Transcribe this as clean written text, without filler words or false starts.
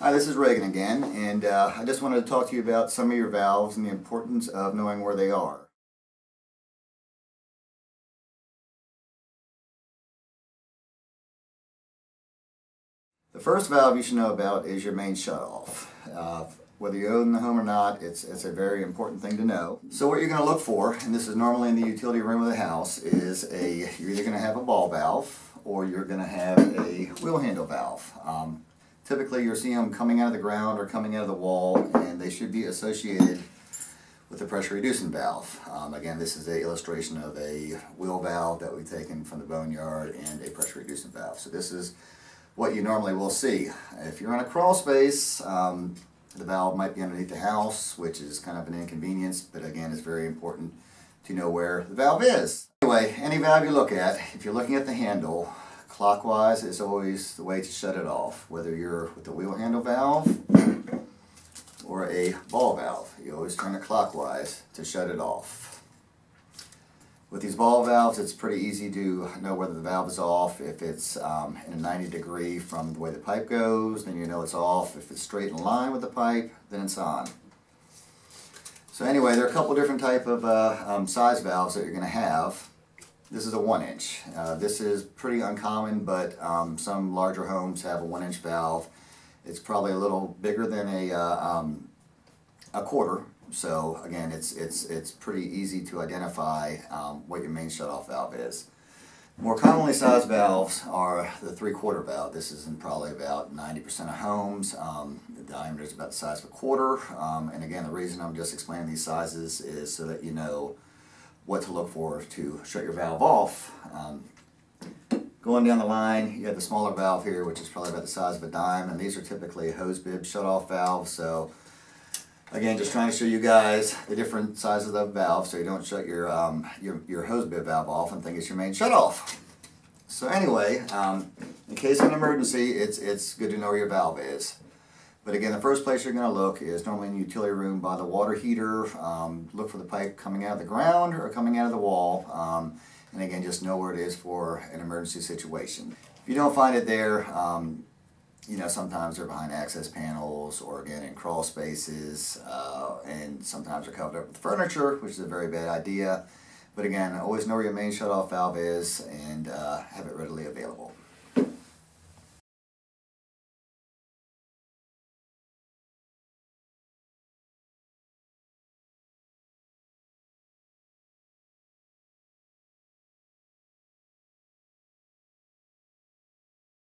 Hi, this is Reagan again, and I just wanted to talk to you about some of your valves and the importance of knowing where they are. The first valve you should know about is your main shutoff. Whether you own the home or not, it's a very important thing to know. So what you're going to look for, and this is normally in the utility room of the house, is you're either going to have a ball valve or you're going to have a wheel handle valve. Typically you'll see them coming out of the ground or coming out of the wall, and they should be associated with the pressure reducing valve. Again, this is an illustration of a wheel valve that we've taken from the boneyard and a pressure reducing valve. So this is what you normally will see. If you're in a crawl space, the valve might be underneath the house, which is kind of an inconvenience, but again, it's very important to know where the valve is. Anyway, any valve you look at, if you're looking at the handle, clockwise is always the way to shut it off. Whether you're with the wheel handle valve or a ball valve, you always turn it clockwise to shut it off. With these ball valves, it's pretty easy to know whether the valve is off. If it's in a 90 degree from the way the pipe goes, then you know it's off. If it's straight in line with the pipe, then it's on. So anyway, there are a couple different type of size valves that you're going to have. This is a 1-inch. This is pretty uncommon, but some larger homes have a 1-inch valve. It's probably a little bigger than a quarter. So again, it's pretty easy to identify what your main shutoff valve is. More commonly sized valves are the 3/4 valve. This is in probably about 90% of homes. The diameter is about the size of a quarter. And again, the reason I'm just explaining these sizes is so that you know what to look for to shut your valve off. Going down the line, you have the smaller valve here, which is probably about the size of a dime, and these are typically hose bib shutoff valves. So again, just trying to show you guys the different sizes of valves so you don't shut your hose bib valve off and think it's your main shutoff. So anyway, in case of an emergency, it's good to know where your valve is. But again, the first place you're going to look is normally in the utility room by the water heater. Look for the pipe coming out of the ground or coming out of the wall. And again, just know where it is for an emergency situation. If you don't find it there, you know, sometimes they're behind access panels or again in crawl spaces, and sometimes they're covered up with furniture, which is a very bad idea. But again, always know where your main shutoff valve is and have it readily available.